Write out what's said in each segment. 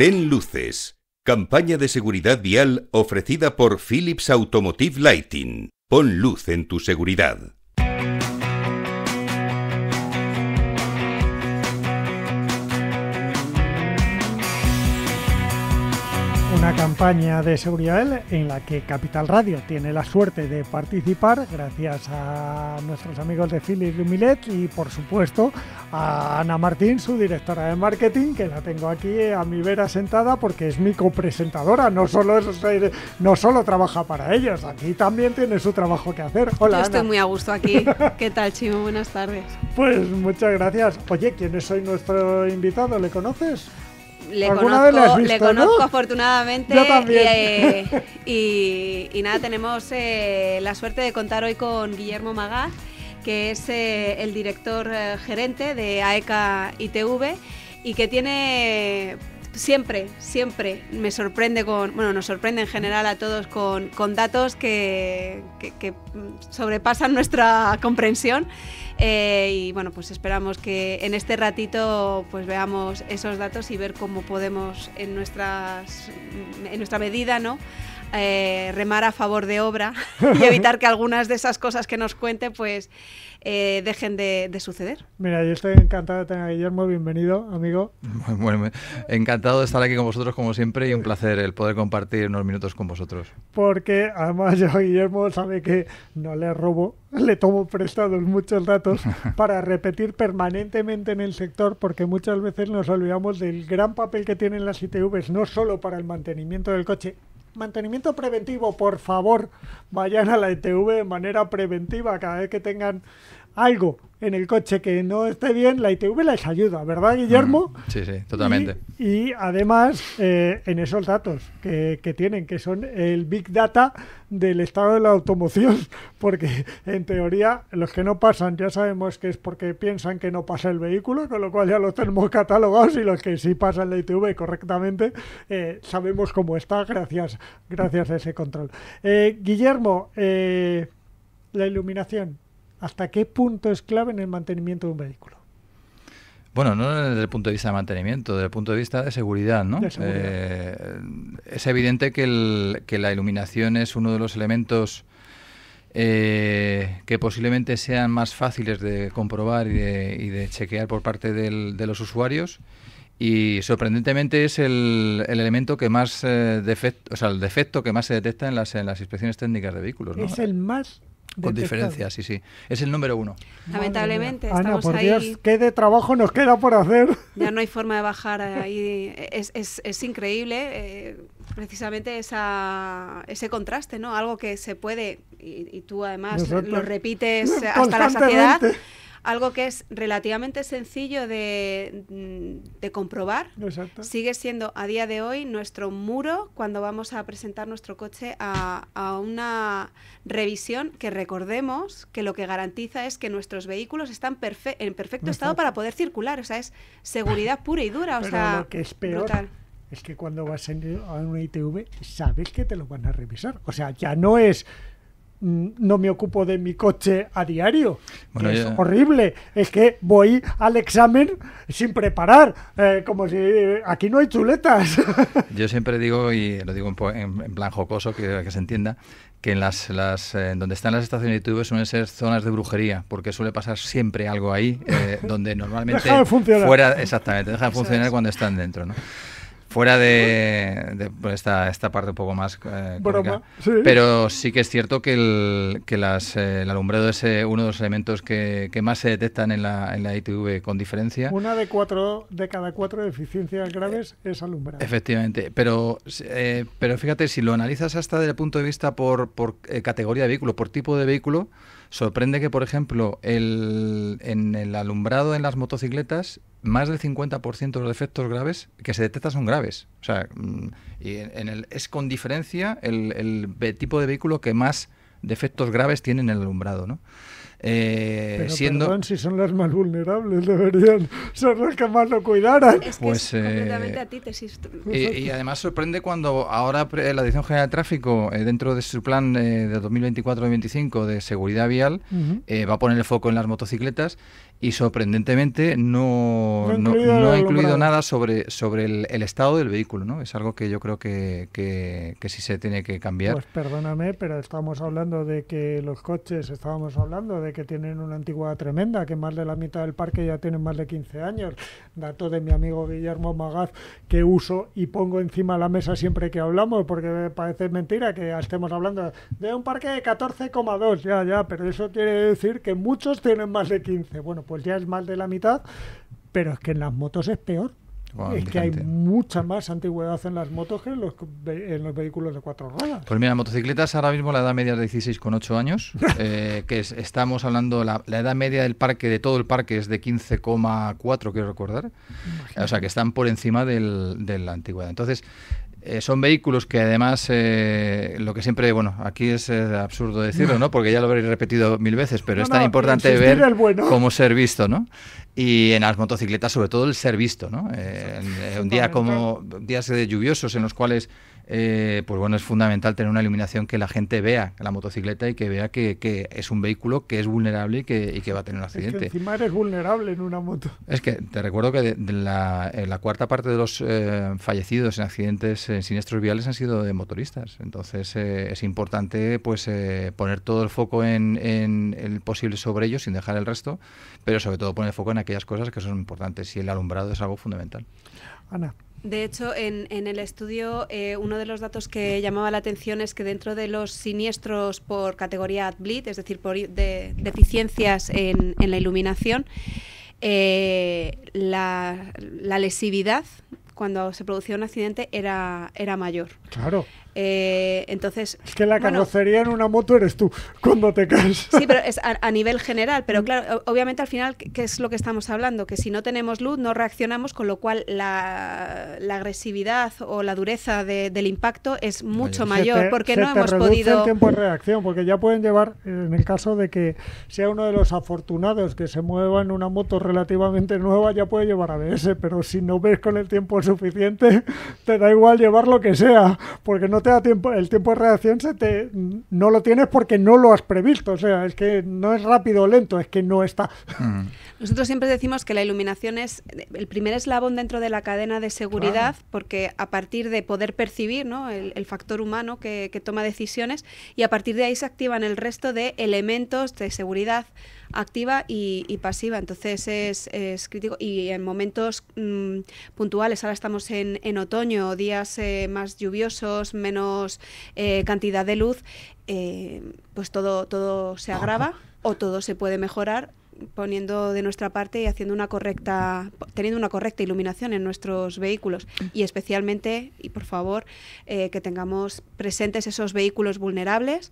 Ten luces. Campaña de seguridad vial ofrecida por Philips Automotive Lighting. Pon luz en tu seguridad. Una campaña de seguridad en la que Capital Radio tiene la suerte de participar gracias a nuestros amigos de Philips Lumilet y por supuesto a Ana Martín, su directora de marketing, que la tengo aquí a mi vera sentada porque es mi copresentadora. No solo trabaja para ellos, aquí también tiene su trabajo que hacer. Hola, Yo estoy Ana. muy a gusto aquí. ¿Qué tal, Chimo? Buenas tardes. Pues muchas gracias. Oye, ¿quién es hoy nuestro invitado? ¿Le conoces? Le ¿Alguna vez la has visto, conozco no? afortunadamente. Yo también. Y nada, tenemos la suerte de contar hoy con Guillermo Magaz, que es el director gerente de AECA ITV y que tiene siempre me sorprende nos sorprende en general a todos con datos que sobrepasan nuestra comprensión. Y bueno, pues esperamos que en este ratito pues veamos esos datos y ver cómo podemos en nuestra medida, ¿no? Remar a favor de obra y evitar que algunas de esas cosas que nos cuente pues dejen de suceder. Mira, yo estoy encantado de tener a Guillermo. Bienvenido, amigo. Bueno, encantado de estar aquí con vosotros como siempre y un placer el poder compartir unos minutos con vosotros. Porque además yo, Guillermo, sabe que no le robo, le tomo prestados muchos datos para repetir permanentemente en el sector, porque muchas veces nos olvidamos del gran papel que tienen las ITVs, no solo para el mantenimiento del coche. Mantenimiento preventivo, por favor, vayan a la ITV de manera preventiva cada vez que tengan algo en el coche que no esté bien. La ITV les ayuda, ¿verdad, Guillermo? Sí, totalmente. Y además, en esos datos que tienen, que son el Big Data del estado de la automoción, porque en teoría los que no pasan ya sabemos que es porque piensan que no pasa el vehículo, con lo cual ya los tenemos catalogados, y los que sí pasan la ITV correctamente sabemos cómo está gracias a ese control. Guillermo, la iluminación, ¿hasta qué punto es clave en el mantenimiento de un vehículo? Bueno, no desde el punto de vista de mantenimiento, desde el punto de vista de seguridad, ¿no? De seguridad. Es evidente que la iluminación es uno de los elementos que posiblemente sean más fáciles de comprobar y de chequear por parte de los usuarios, y sorprendentemente es el elemento que más el defecto que más se detecta en las inspecciones técnicas de vehículos, ¿no? Es el más con detectado. diferencia, sí. Es el número uno. Lamentablemente, Ana, estamos por ahí. Dios, qué de trabajo nos queda por hacer. Ya no hay forma de bajar ahí. Es increíble precisamente ese contraste, ¿no? Algo que se puede, y tú además lo repites hasta la saciedad, algo que es relativamente sencillo de comprobar. Exacto. Sigue siendo a día de hoy nuestro muro cuando vamos a presentar nuestro coche a una revisión, que recordemos que lo que garantiza es que nuestros vehículos están en perfecto estado para poder circular. O sea, es seguridad pura y dura. Pero lo que es peor brutal. Es que cuando vas a una ITV sabes que te lo van a revisar. O sea, ya no es no me ocupo de mi coche a diario. Bueno, es horrible. Es que voy al examen sin preparar, como si aquí no hay chuletas. Yo siempre digo, y lo digo en plan jocoso, que se entienda, que en donde están las estaciones de ITV suelen ser zonas de brujería, porque suele pasar siempre algo ahí, donde normalmente deja de funcionar. Deja de funcionar cuando están dentro, ¿no? Fuera de esta parte un poco más broma, sí. Pero sí que es cierto que el alumbrado es uno de los elementos que más se detectan en la ITV con diferencia. Una de cada cuatro deficiencias graves es alumbrado. Efectivamente, pero fíjate, si lo analizas hasta desde el punto de vista por categoría de vehículo, por tipo de vehículo, sorprende que, por ejemplo, en el alumbrado en las motocicletas, más del 50% de los defectos graves que se detectan son graves. O sea, y es con diferencia el tipo de vehículo que más defectos graves tiene en el alumbrado, ¿no? Pero siendo... perdón, si son las más vulnerables, deberían ser los que más lo cuidaran. Es que Pues, es completamente antítesis. Y además sorprende cuando ahora la Dirección General de Tráfico, dentro de su plan de 2024-2025 de seguridad vial, va a poner el foco en las motocicletas y sorprendentemente no ha incluido nada sobre el estado del vehículo, ¿no? Es algo que yo creo que sí se tiene que cambiar. Pues perdóname, pero estamos hablando de que los coches, estábamos hablando de que tienen una antigüedad tremenda, que más de la mitad del parque ya tienen más de 15 años. Dato de mi amigo Guillermo Magaz, que uso y pongo encima de la mesa siempre que hablamos, porque me parece mentira que estemos hablando de un parque de 14,2, ya, pero eso quiere decir que muchos tienen más de 15. Bueno, pues ya es más de la mitad, pero es que en las motos es peor. Wow, es que hay mucha más antigüedad en las motos que en los vehículos de 4 ruedas. Pues mira, motocicletas ahora mismo la edad media es de 16,8 años, estamos hablando, la edad media del parque, de todo el parque, es de 15,4, quiero recordar. Imagínate. O sea, que están por encima de la antigüedad. Entonces, son vehículos que además, lo que siempre, bueno, aquí es absurdo decirlo, ¿no? Porque ya lo habréis repetido 1000 veces, pero es tan importante ver cómo ser visto, ¿no? Y en las motocicletas, sobre todo, el ser visto, ¿no? Un día como días lluviosos en los cuales, pues bueno, es fundamental tener una iluminación que la gente vea la motocicleta y que vea que es un vehículo que es vulnerable y que va a tener un accidente. Es que encima eres vulnerable en una moto. Es que te recuerdo que la cuarta parte de los fallecidos en accidentes, en siniestros viales, han sido de motoristas. Entonces es importante pues poner todo el foco en el posible sobre ellos, sin dejar el resto, pero sobre todo poner el foco en aquellas cosas que son importantes, y el alumbrado es algo fundamental. Ana. De hecho, en el estudio, uno de los datos que llamaba la atención es que dentro de los siniestros por categoría AdBleed, es decir, por deficiencias en la iluminación, la lesividad cuando se producía un accidente era mayor. Claro. Entonces, es que la carrocería en una moto eres tú cuando te caes. Sí, pero es a nivel general, pero claro, obviamente al final, ¿qué es lo que estamos hablando? Que si no tenemos luz no reaccionamos, con lo cual la agresividad o la dureza del impacto es mucho mayor, porque no hemos podido... el tiempo de reacción, porque ya pueden llevar, en el caso de que sea uno de los afortunados que se mueva en una moto relativamente nueva, ya puede llevar ABS, pero si no ves con el tiempo suficiente, te da igual llevar lo que sea, porque no te da tiempo, el tiempo de reacción no lo tienes porque no lo has previsto, o sea, es que no es rápido o lento, es que no está. Nosotros siempre decimos que la iluminación es el primer eslabón dentro de la cadena de seguridad, claro, porque a partir de poder percibir, ¿no?, el factor humano que toma decisiones, y a partir de ahí se activan el resto de elementos de seguridad activa y pasiva. Entonces es crítico, y en momentos puntuales, ahora estamos en otoño, días más lluviosos, menos cantidad de luz, pues todo se agrava o todo se puede mejorar poniendo de nuestra parte y teniendo una correcta iluminación en nuestros vehículos, y especialmente, y por favor, que tengamos presentes esos vehículos vulnerables.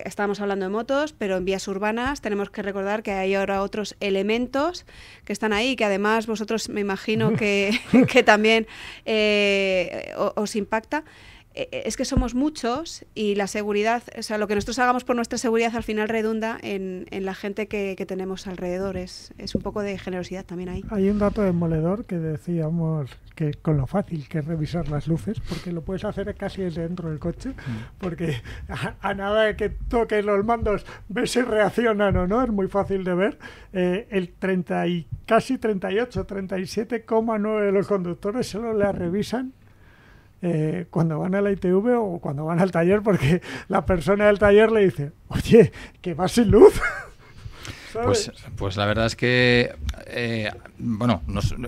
Estamos hablando de motos, pero en vías urbanas tenemos que recordar que hay ahora otros elementos que están ahí, que además vosotros me imagino que también os impacta. Es que somos muchos, y la seguridad, o sea, lo que nosotros hagamos por nuestra seguridad al final redunda en la gente que tenemos alrededor. Es un poco de generosidad también ahí. Hay un dato demoledor que decíamos que con lo fácil que es revisar las luces, porque lo puedes hacer casi desde dentro del coche, porque a nada de que toques los mandos ves si reaccionan o no, es muy fácil de ver. El 37,9% de los conductores solo la revisan cuando van a la ITV o cuando van al taller, porque la persona del taller le dice: oye, que vas sin luz. Pues la verdad es que bueno,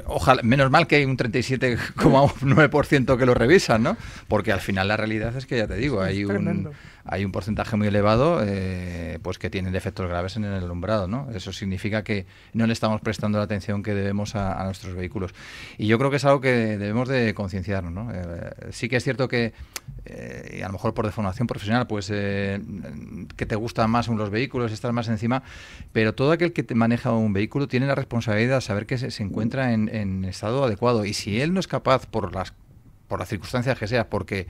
ojalá, menos mal que hay un 37,9% que lo revisan, ¿no? Porque al final la realidad es que, ya te digo, hay un porcentaje muy elevado pues que tienen defectos graves en el alumbrado, ¿no? Eso significa que no le estamos prestando la atención que debemos a nuestros vehículos. Y yo creo que es algo que debemos de concienciarnos, ¿no? Sí que es cierto que a lo mejor por deformación profesional, pues que te gustan más los vehículos, estás más encima, pero todo aquel que te maneja un vehículo tiene la responsabilidad de saber que se encuentra en estado adecuado, y si él no es capaz por las circunstancias que sea, porque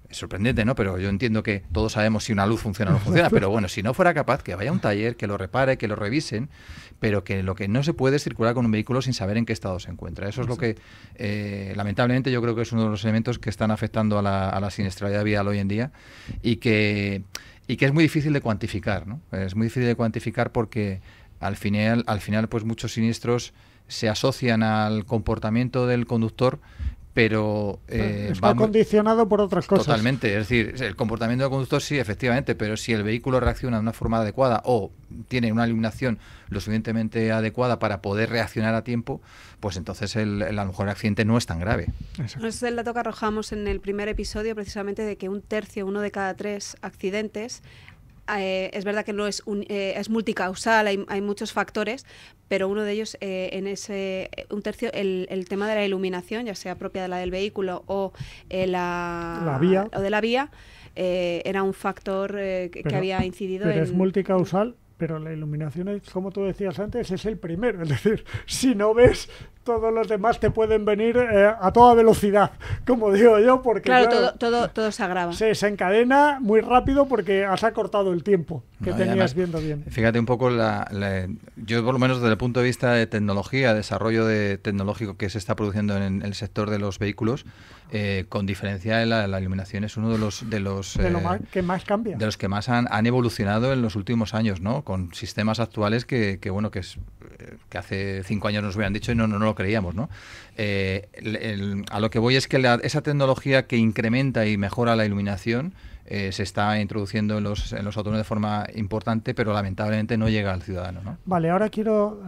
es sorprendente, ¿no? Pero yo entiendo que todos sabemos si una luz funciona o no funciona, pero bueno, si no fuera capaz, que vaya a un taller, que lo repare, que lo revisen, pero que lo que no se puede es circular con un vehículo sin saber en qué estado se encuentra. Eso es lo que, lamentablemente, yo creo que es uno de los elementos que están afectando a la siniestralidad vial hoy en día y que es muy difícil de cuantificar, ¿no? Es muy difícil de cuantificar porque al final, pues muchos siniestros se asocian al comportamiento del conductor, pero está condicionado por otras cosas. Totalmente, es decir, el comportamiento del conductor sí, efectivamente, pero si el vehículo reacciona de una forma adecuada o tiene una iluminación lo suficientemente adecuada para poder reaccionar a tiempo, pues entonces a lo mejor el accidente no es tan grave. Ese es el dato que arrojamos en el primer episodio, precisamente, de que uno de cada 3 accidentes, es verdad que no es es multicausal, hay muchos factores, pero uno de ellos, un tercio, el tema de la iluminación, ya sea propia de la del vehículo o la vía, o de la vía, era un factor que había incidido pero es multicausal, pero la iluminación, es, como tú decías antes, es el primero. Es decir, si no ves, todos los demás te pueden venir a toda velocidad, como digo yo, porque claro, todo se agrava. Se desencadena muy rápido porque has acortado el tiempo que tenías además, viendo bien. Fíjate un poco, yo por lo menos desde el punto de vista de tecnología, desarrollo tecnológico que se está produciendo en el sector de los vehículos, con diferencia la iluminación es uno de los que más cambia, de los que más han evolucionado en los últimos años, ¿no? Con sistemas actuales que hace 5 años nos hubieran dicho y no lo creíamos, ¿no? A lo que voy es que esa tecnología que incrementa y mejora la iluminación se está introduciendo en los automóviles de forma importante, pero lamentablemente no llega al ciudadano, ¿no? Vale, ahora quiero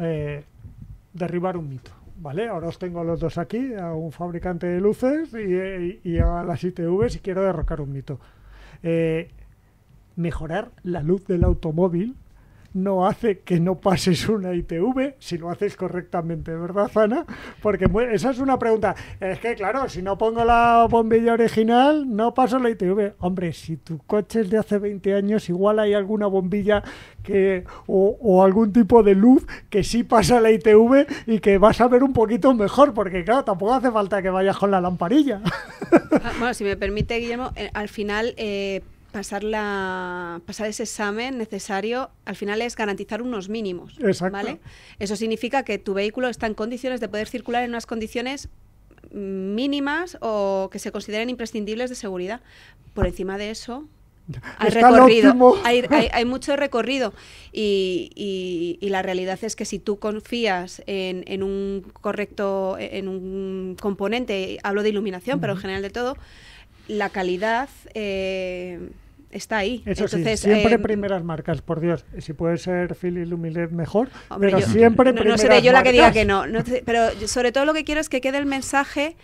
derribar un mito. Vale, ahora os tengo a los dos aquí, a un fabricante de luces y a las ITVs, y quiero derrocar un mito. Mejorar la luz del automóvil no hace que no pases una ITV si lo haces correctamente, ¿verdad, Ana? Porque esa es una pregunta. Es que, claro, si no pongo la bombilla original, no paso la ITV. Hombre, si tu coche es de hace 20 años, igual hay alguna bombilla o algún tipo de luz que sí pasa la ITV y que vas a ver un poquito mejor, porque, claro, tampoco hace falta que vayas con la lamparilla. Bueno, si me permite, Guillermo, al final... pasar ese examen necesario, al final es garantizar unos mínimos. Exacto. ¿Vale? Eso significa que tu vehículo está en condiciones de poder circular en unas condiciones mínimas o que se consideren imprescindibles de seguridad. Por encima de eso hay recorrido, hay mucho recorrido y la realidad es que si tú confías en un componente, hablo de iluminación, pero en general de todo, la calidad está ahí. Eso entonces, sí, siempre primeras marcas, por Dios. Si puede ser Philips Luminet mejor, hombre, pero siempre primeras marcas. No seré yo la que diga que no, pero sobre todo lo que quiero es que quede el mensaje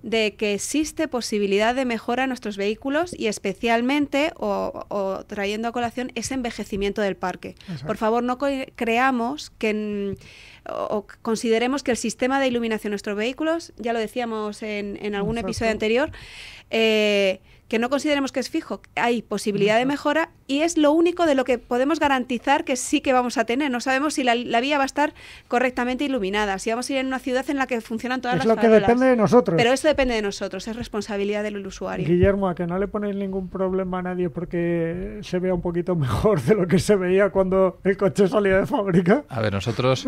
de que existe posibilidad de mejora en nuestros vehículos y especialmente, o trayendo a colación, ese envejecimiento del parque. Exacto. Por favor, no creamos que... o consideremos que el sistema de iluminación de nuestros vehículos, ya lo decíamos en algún episodio anterior, que no consideremos que es fijo, hay posibilidad de mejora y es lo único de lo que podemos garantizar que sí que vamos a tener. No sabemos si la vía va a estar correctamente iluminada, si vamos a ir en una ciudad en la que funcionan todas las farolas. Es lo que depende de nosotros. Pero eso depende de nosotros, es responsabilidad del usuario. Guillermo, a que no le ponéis ningún problema a nadie porque se vea un poquito mejor de lo que se veía cuando el coche salía de fábrica. A ver, nosotros,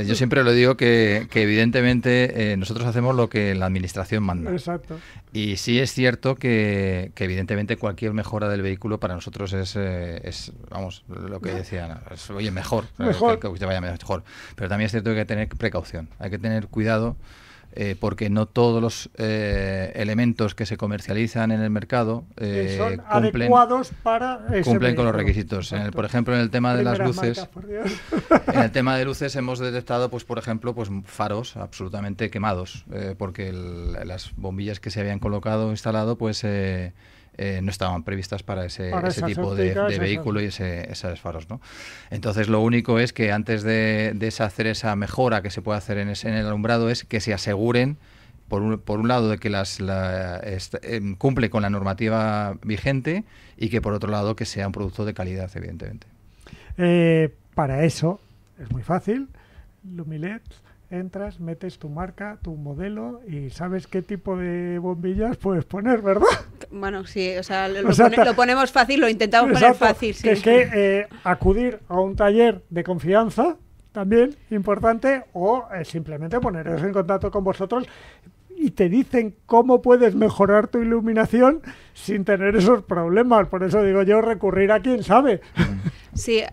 yo siempre lo digo que evidentemente nosotros hacemos lo que la administración manda. Exacto. Y sí es cierto que evidentemente cualquier mejora del vehículo para nosotros es vamos, lo que decían, oye, mejor. Que te vaya mejor. Pero también es cierto que hay que tener precaución, hay que tener cuidado, porque no todos los elementos que se comercializan en el mercado son adecuados para ese cumplen con los vehículo. requisitos. Por ejemplo, en el tema de las luces, en el tema de luces hemos detectado, pues por ejemplo, pues faros absolutamente quemados, porque las bombillas que se habían colocado instalado, pues no estaban previstas para ese tipo de vehículo y esos faros, ¿no? Entonces lo único es que antes de hacer esa mejora que se puede hacer en el alumbrado es que se aseguren por un lado de que cumple con la normativa vigente y que por otro lado que sea un producto de calidad, evidentemente. Para eso es muy fácil. Luminet, entras, metes tu marca, tu modelo y sabes qué tipo de bombillas puedes poner, ¿verdad? Bueno, sí, o sea, sea, lo ponemos fácil, lo intentamos exacto, poner fácil. Sí. Que es que acudir a un taller de confianza, también importante, o simplemente poneros en contacto con vosotros y te dicen cómo puedes mejorar tu iluminación sin tener esos problemas. Por eso digo yo, recurrir a quien sabe. Sí,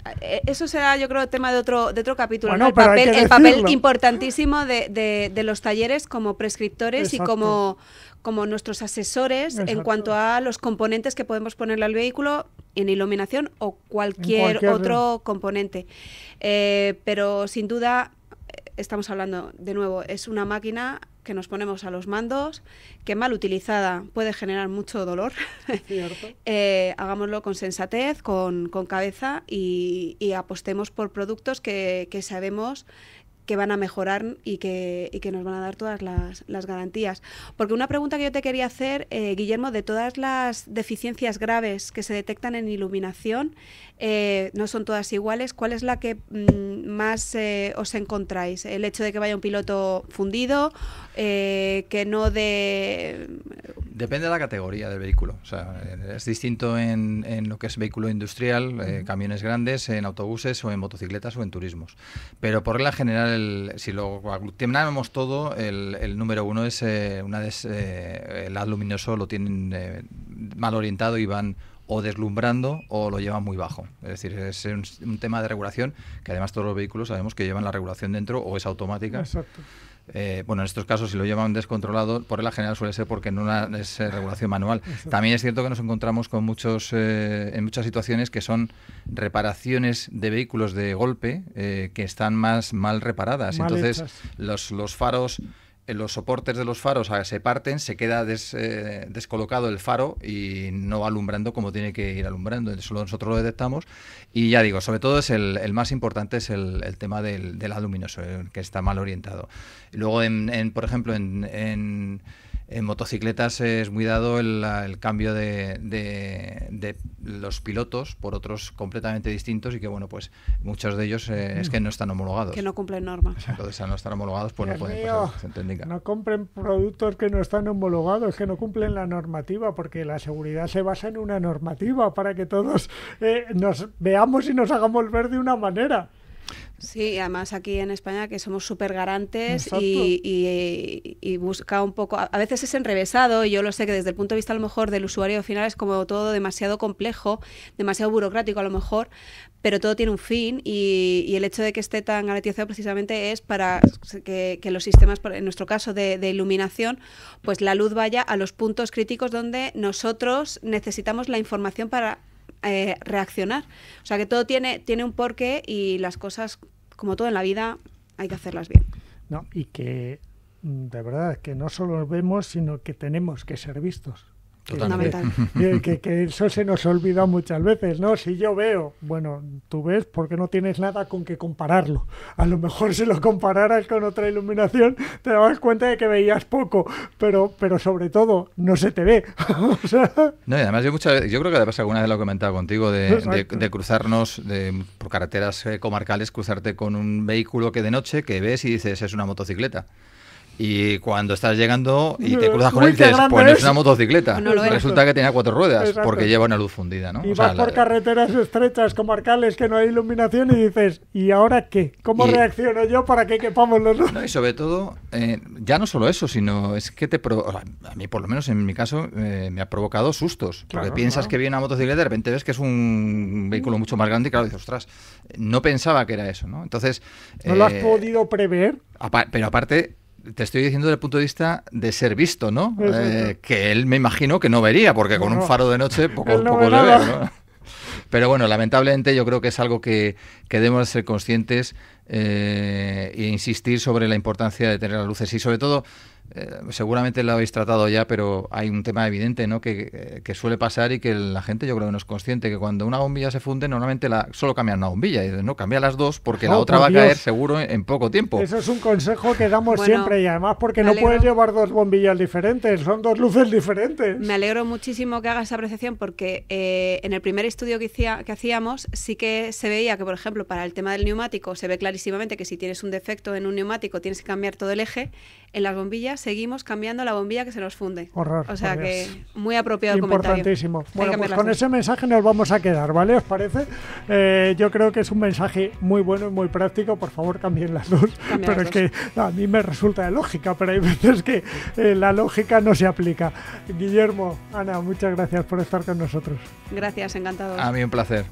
eso será, yo creo, tema de otro capítulo. Bueno, ¿no? el papel importantísimo de los talleres como prescriptores. Exacto. Y como nuestros asesores. Exacto. En cuanto a los componentes que podemos ponerle al vehículo en iluminación o cualquier otro componente. Pero sin duda estamos hablando, de nuevo, es una máquina que nos ponemos a los mandos, que mal utilizada puede generar mucho dolor. Hagámoslo con sensatez, con cabeza y apostemos por productos que sabemos que van a mejorar y que nos van a dar todas las garantías. Porque una pregunta que yo te quería hacer, Guillermo, de todas las deficiencias graves que se detectan en iluminación, no son todas iguales. ¿Cuál es la que más os encontráis? ¿El hecho de que vaya un piloto fundido? ¿Que no de...? Depende de la categoría del vehículo. O sea, es distinto en lo que es vehículo industrial, camiones grandes, en autobuses o en motocicletas o en turismos. Pero por regla general, si lo aglutinamos todo, el número uno es el haz luminoso lo tienen mal orientado y van o deslumbrando o lo llevan muy bajo. Es decir, es un tema de regulación que además todos los vehículos sabemos que llevan la regulación dentro o es automática. Exacto. Bueno, en estos casos, si lo llevan descontrolado, por regla general suele ser porque no es regulación manual. Exacto. También es cierto que nos encontramos con en muchas situaciones que son reparaciones de vehículos de golpe que están más mal reparadas. Mal Entonces, hechas. los faros... los soportes de los faros se parten, se queda descolocado el faro y no va alumbrando como tiene que ir alumbrando. Eso nosotros lo detectamos y ya digo, sobre todo es el más importante es el tema del haz luminoso, que está mal orientado. Y luego, por ejemplo, en motocicletas es muy dado el cambio de los pilotos por otros completamente distintos y que, bueno, pues muchos de ellos es que no están homologados. Que no cumplen normas. Entonces, al no estar homologados, pues Dios no pueden mío, pasar centénica. no compren productos que no están homologados, que no cumplen la normativa, porque la seguridad se basa en una normativa para que todos nos veamos y nos hagamos ver de una manera. Sí, además aquí en España que somos súper garantes Exacto. y busca un poco, a veces es enrevesado y yo lo sé que desde el punto de vista a lo mejor del usuario final es como todo demasiado complejo, demasiado burocrático a lo mejor, pero todo tiene un fin y el hecho de que esté tan garantizado precisamente es para que los sistemas, en nuestro caso de iluminación, pues la luz vaya a los puntos críticos donde nosotros necesitamos la información para reaccionar. O sea que todo tiene un porqué y las cosas, como todo en la vida, hay que hacerlas bien. No, y que de verdad que no solo vemos, sino que tenemos que ser vistos. Fundamental. Que eso se nos olvida muchas veces, ¿no? Si yo veo, bueno, tú ves porque no tienes nada con que compararlo. A lo mejor si lo compararas con otra iluminación te dabas cuenta de que veías poco, pero sobre todo no se te ve. O sea... No, y además yo creo que además alguna vez lo he comentado contigo de cruzarnos por carreteras comarcales, cruzarte con un vehículo que de noche que ves y dices es una motocicleta. Y cuando estás llegando y te cruzas con él y dices, pues no es una motocicleta. No lo es. Resulta que tenía 4 ruedas, Exacto. porque lleva una luz fundida, ¿no? Y O sea, vas por carreteras estrechas, comarcales, que no hay iluminación y dices, ¿y ahora qué? ¿Cómo reacciono yo para que quepamos los dos? No, y sobre todo, ya no solo eso, sino es que o sea, a mí por lo menos en mi caso me ha provocado sustos. Porque Claro, piensas claro. que viene una motocicleta y de repente ves que es un vehículo mucho más grande y claro, dices, ostras, no pensaba que era eso, ¿no? Entonces... ¿No lo has podido prever? Pero aparte... Te estoy diciendo desde el punto de vista de ser visto, ¿no? Exacto. Que él me imagino que no vería, porque con un faro de noche poco Él no se ve ve, nada. ¿no? Pero bueno, lamentablemente yo creo que es algo que debemos ser conscientes e insistir sobre la importancia de tener las luces y sobre todo, seguramente lo habéis tratado ya, pero hay un tema evidente, ¿no? Que suele pasar y que la gente yo creo que no es consciente, que cuando una bombilla se funde normalmente solo cambian una bombilla y no, cambia las dos porque la otra por va a Dios. caer seguro en poco tiempo. Eso es un consejo que damos Bueno, siempre y además porque me no alegro. puedes llevar dos bombillas diferentes, son dos luces diferentes. Me alegro muchísimo que hagas esa apreciación porque en el primer estudio que hacíamos sí que se veía que, por ejemplo, para el tema del neumático se ve clarísimamente que si tienes un defecto en un neumático tienes que cambiar todo el eje. En las bombillas seguimos cambiando la bombilla que se nos funde. Horror. O sea por que Dios. muy apropiado el comentario. Importantísimo. Hay Bueno, que pues cambiar con las ese mensaje nos vamos a quedar, ¿vale? ¿Os parece? Yo creo que es un mensaje muy bueno y muy práctico. Por favor, cambien las dos. Cambia Pero las es que a mí me resulta de lógica, pero hay veces que la lógica no se aplica. Guillermo, Ana, muchas gracias por estar con nosotros. Gracias, encantado. A mí un placer.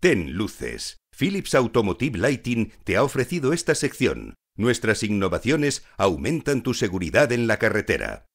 Ten luces. Philips Automotive Lighting te ha ofrecido esta sección. Nuestras innovaciones aumentan tu seguridad en la carretera.